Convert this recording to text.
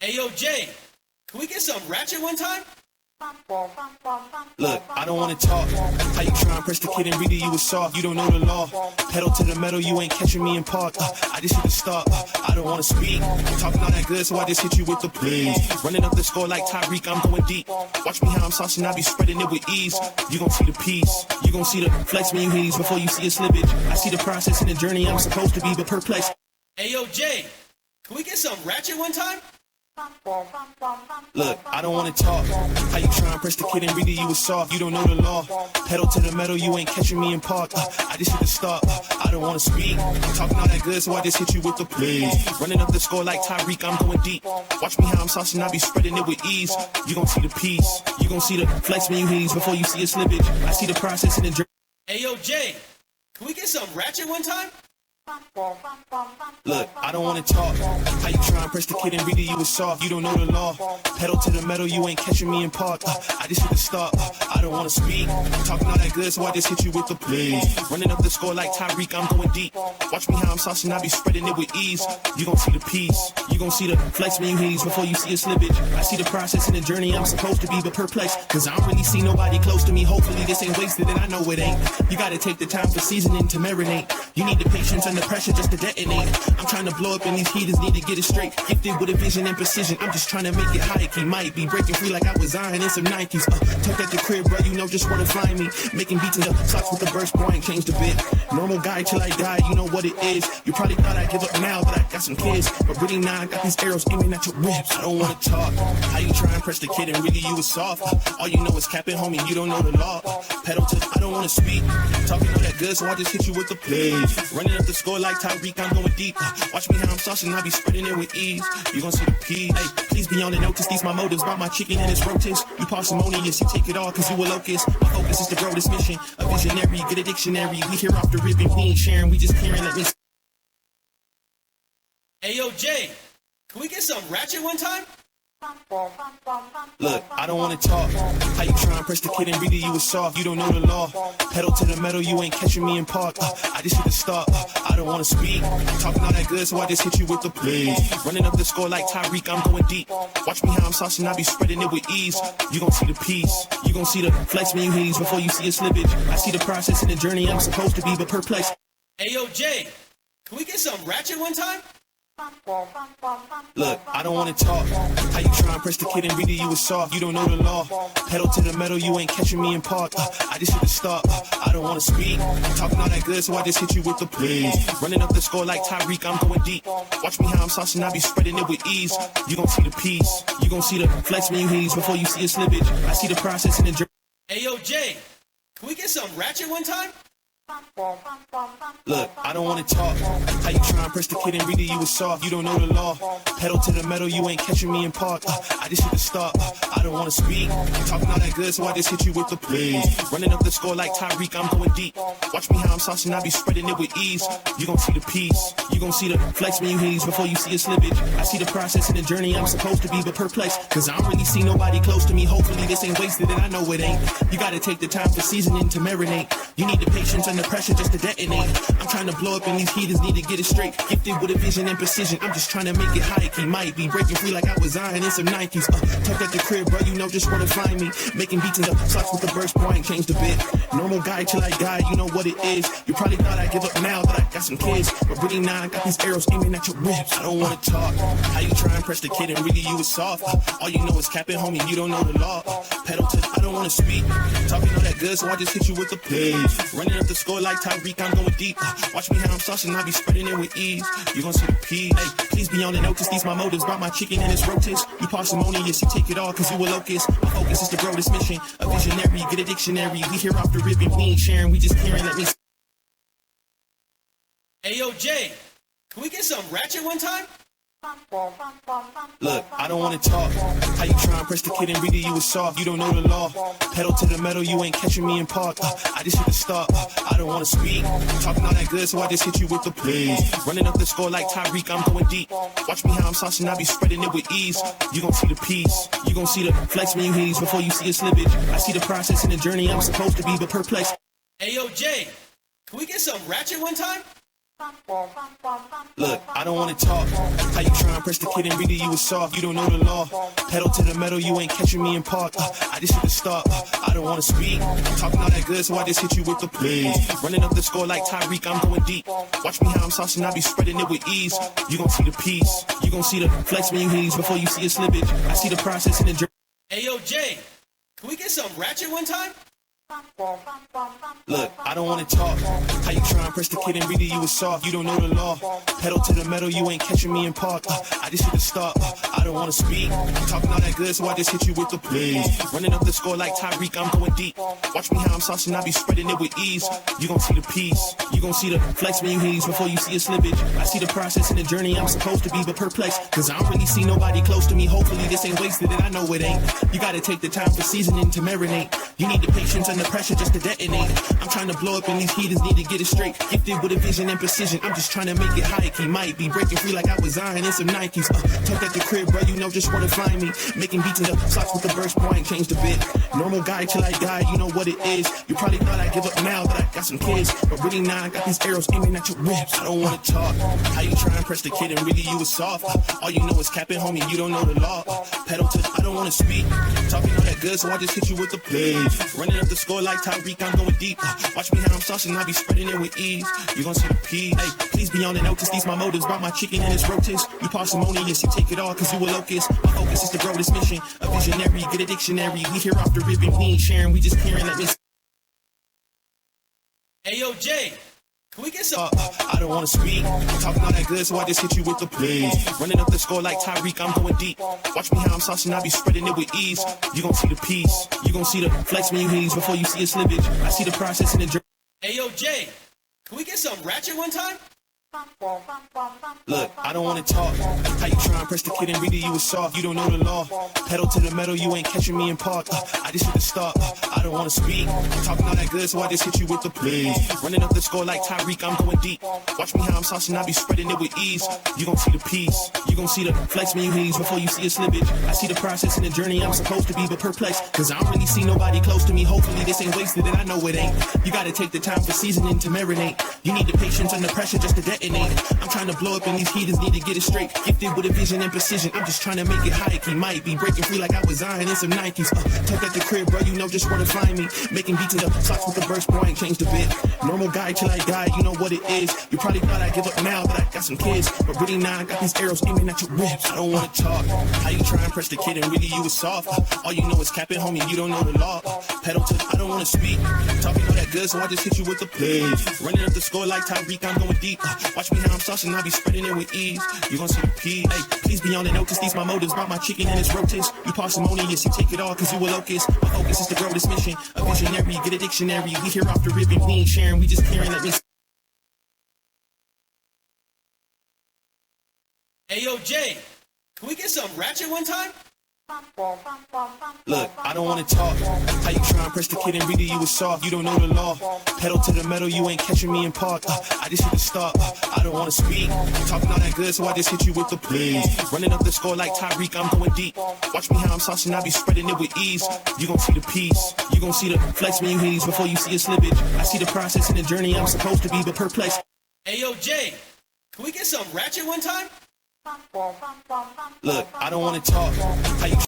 Ayo, Jay, can we get some ratchet one time? Look, I don't wanna talk. How you tryna press the kid and read it, you was soft. You don't know the law. Pedal to the metal, you ain't catching me in park. I just hit the start. I don't wanna speak. Talking all that good, so I just hit you with the please. Running up the score like Tyreek, I'm going deep. Watch me how I'm saucing, I be spreading it with ease. You gon' see the peace. You gon' see the flex when you he's before you see a slippage. I see the process and the journey I'm supposed to be, but perplexed. Ayo, Jay, can we get some ratchet one time? Look, I don't wanna talk. How you tryna press the kid and read it, you was soft. You don't know the law. Pedal to the metal, you ain't catching me in park. I just hit the start. I don't wanna speak. Talking all that good, so I just hit you with the please. Running up the score like Tyreek, I'm going deep. Watch me how I'm saucing, I be spreading it with ease. You gon' see the peace. You gon' see the flex when you he's before you see a slippage. I see the process and the journey. Ayo, Jay, can we get some ratchet one time? Look, I don't wanna talk. How you tryna press the kid and read it, you was soft. You don't know the law. Pedal to the metal, you ain't catching me in park. I just hit the start. I don't wanna speak. Talking all that good, so I just hit you with the please. Running up the score like Tyreek, I'm going deep. Watch me how I'm saucing, I be spreading it with ease. You gon' see the peace. You gon' see the flex when you he's before you see a slippage. I see the process and the journey I'm supposed to be, but perplexed. Cause I don't really see nobody close to me. Hopefully this ain't wasted, and I know it ain't. You gotta take the time for seasoning to marinate. You need the patience and the pressure just to detonate. I'm trying to blow up and these heaters need to get it straight. Gifted with a vision and precision, I'm just trying to make it high key. Might be breaking free like I was iron in some Nikes. Tucked at the crib, bro, you know just wanna find me. Making beats in the socks with the burst point, changed a bit. Normal guy till I die, you know what it is. You probably thought I'd give up now that I got some kids, but really now I got these arrows aiming at your ribs. I don't wanna talk. How you try and press the kid and really you was soft. All you know is capping, homie, you don't know the law. Pedal to, I don't wanna speak. Talking all that good, so I just hit you with the please. Running up the score like Tyreek, I'm going deep. Watch me how I'm saucing, I be spreading it with ease. You gon' see the peas. Hey, please be on the notice, these my motives. Bought my chicken and it's rotis. You parsimonious, you take it all cause you a locust. My focus is to grow this mission. A visionary, get a dictionary. We here off the ribbon, we ain't sharing, we just caring. Let me. Ayo, Jay, can we get some ratchet one time? Look, I don't wanna talk. How you tryna press the kid and read it, you was soft. You don't know the law. Pedal to the metal, you ain't catching me in park. I just hit the start. I don't wanna speak. Talking all that good, so I just hit you with the please. Running up the score like Tyreek, I'm going deep. Watch me how I'm saucing, I be spreading it with ease. You gon' see the peace. You gon' see the flex when you he's before you see a slippage. I see the process and the journey I'm supposed to be, but perplexed. Ayo, Jay, can we get some ratchet one time? Look, I don't wanna talk. How you tryna press the kid and read it, you was soft. You don't know the law. Pedal to the metal, you ain't catching me in park. I just hit the start. I don't wanna speak. Talking all that good, so I just hit you with the please. Running up the score like Tyreek, I'm going deep. Watch me how I'm saucing, I be spreading it with ease. You gon' see the peace. You gon' see the flex when you he's before you see a slippage. I see the process and the journey. Ayo, Jay, can we get some ratchet one time? Look, I don't wanna talk. How you tryna press the kid and read it, you was soft. You don't know the law. Pedal to the metal, you ain't catching me in park. I just hit the start. I don't wanna speak. Talking all that good, so I just hit you with the please. Running up the score like Tyreek, I'm going deep. Watch me how I'm saucing, I be spreading it with ease. You gon' see the peace. You gon' see the flex when you he's before you see a slippage. I see the process and the journey I'm supposed to be, but perplexed. Cause I don't really see nobody close to me. Hopefully this ain't wasted, and I know it ain't. You gotta take the time for seasoning to marinate. You need the patience and the pressure just to detonate. I'm trying to blow up and these heaters need to get it straight. Gifted with a vision and precision, I'm just trying to make it high key. Might be breaking free like I was iron in some Nikes. Tucked at the crib, bro, you know just where to find me. Making beats in the socks with the burst point, changed a bit. Normal guy till I die, you know what it is. You probably thought I'd give up now that I got some kids, but really now I got these arrows aiming at your ribs. I don't wanna talk. How you try and press the kid and really you was soft. All you know is capping, homie, you don't know the law. Pedal to, I don't wanna speak. Talking all that good, so I just hit you with the please. Running up the score like Tyreek, I'm going deep. Watch me how I'm saucing, I be spreading it with ease. You gon' see the peas. Hey, please be on the notice, these my motives. Bought my chicken and it's rotis. You parsimonious, you take it all cause you a locust. My focus is to grow this mission. A visionary, get a dictionary. We here off the ribbon, we ain't sharing, we just caring. Let me. Ayo, Jay, can we get some ratchet one time? Look, I don't wanna talk. How you tryna press the kid and read it, you was soft. You don't know the law. Pedal to the metal, you ain't catching me in park. I just hit the start. I don't wanna speak. Talking all that good, so I just hit you with the please. Running up the score like Tyreek, I'm going deep. Watch me how I'm saucing, I be spreading it with ease. You gon' see the peace. You gon' see the flex when you he's before you see a slippage. I see the process and the journey I'm supposed to be, but perplexed. Ayo, Jay, can we get some ratchet one time? Look, I don't wanna talk. How you tryna press the kid and read it, you was soft. You don't know the law. Pedal to the metal, you ain't catching me in park. I just hit the stop. I don't wanna speak. Talking all that good, so I just hit you with the please. Running up the score like Tyreek, I'm going deep. Watch me how I'm saucing, I be spreading it with ease. You gon' see the piece. You gon' see the flex when you heeze before you see a slippage. I see the process in the journey. Hey, yo, Jay, can we get some ratchet one time? Look, I don't wanna talk. How you tryna press the kid and read it, you was soft. You don't know the law. Pedal to the metal, you ain't catching me in park. I just hit the stop. I don't wanna speak. Talking all that good, so I just hit you with the please. Running up the score like Tyreek, I'm going deep. Watch me how I'm saucing, I be spreading it with ease. You gon' see the piece. You gon' see the flex when you heeze before you see a slippage. I see the process in the journey, I'm supposed to be but perplexed. Cause I don't really see nobody close to me. Hopefully this ain't wasted and I know it ain't. You gotta take the time for seasoning to marinate. You need the patience and the pressure just to detonate. I'm trying to blow up and these heaters need to get it straight. Gifted with a vision and precision, I'm just trying to make it high. He might be breaking free like I was Zion in some Nikes. Tucked at the crib, bro, you know just where to find me. Making beats in the socks with the burst point, changed a bit. Normal guy till I die, you know what it is. You probably thought I'd give up now that I got some kids. But really now I got these arrows aiming at your ribs. I don't wanna talk. How you try and press the kid and really you was soft. All you know is capping, homie, you don't know the law. Pedal to, I don't wanna speak. Talking all that good, so I just hit you with the please. Running up the score like Tyreek, I'm going deep. Watch me how I'm saucing, I be spreading it with ease. You gon' see the P. Hey, please be on the notice. These my motives. Brought my chicken and it's rotis. You parsimonious, you take it all cause you a locust. My focus is to grow this mission. A visionary, get a dictionary. We here off the ribbon, we ain't sharing, we just peering. Let me. Hey, yo, Jay, can we get some? I don't wanna speak. Talking all that good, so I just hit you with the please. Running up the score like Tyreek, I'm going deep. Watch me how I'm saucing, I be spreading it with ease. You gon' see the piece. You gon' see the flex when you heeze before you see a slippage. I see the process in the journey. Hey, yo, Jay, can we get some ratchet one time? Look, I don't wanna talk. How you tryna press the kid and read it, you was soft. You don't know the law. Pedal to the metal, you ain't catching me in park. I just hit the stop. I don't wanna speak. Talking all that good, so I just hit you with the please. Running up the score like Tyreek, I'm going deep. Watch me how I'm saucing, I be spreading it with ease. You gon' see the piece. You gon' see the flex when you heeze before you see a slippage. I see the process in the journey, I'm supposed to be but perplexed. Cause I don't really see nobody close to me. Hopefully this ain't wasted and I know it ain't. You gotta take the time for seasoning to marinate. You need the patience and the pressure just to detonate. I'm trying to blow up and these heaters need to get it straight. Gifted with a vision and precision, I'm just trying to make it high. He might be breaking free like I was Zion in some Nikes. Tucked at the crib, bro, you know just where to find me. Making beats in the socks with the burst point, changed a bit. Normal guy till I die, you know what it is. You probably thought I'd give up now that I got some kids. But really now I got these arrows aiming at your ribs. I don't wanna talk. How you try and press the kid and really you was soft. All you know is capping, homie, you don't know the law. Pedal to, I don't wanna speak. Talking all that good, so I just hit you with the please. Running up the score like Tyreek, I'm going deep. Watch me how I'm saucing, I be spreading it with ease. You gon' see the P. Hey, please be on the notice. These my motives. Brought my chicken and it's rotis. You parsimonious, you take it all cause you a locust. My focus is to grow this mission. A visionary, get a dictionary. We here off the ribbon, we ain't sharing, we just peering. Let me. Hey, yo, Jay, can we get some ratchet one time? Look, I don't wanna talk. How you tryna press the kid and read it, you was soft. You don't know the law. Pedal to the metal, you ain't catching me in park. I just hit the stop. I don't wanna speak. Talking all that good, so I just hit you with the please. Running up the score like Tyreek, I'm going deep. Watch me how I'm saucing, I be spreading it with ease. You gon' see the piece. You gon' see the flex when you heeze before you see a slippage. I see the process in the journey, I'm supposed to be but perplexed. Hey, yo, Jay, can we get some ratchet one time? Look, I don't wanna talk. How you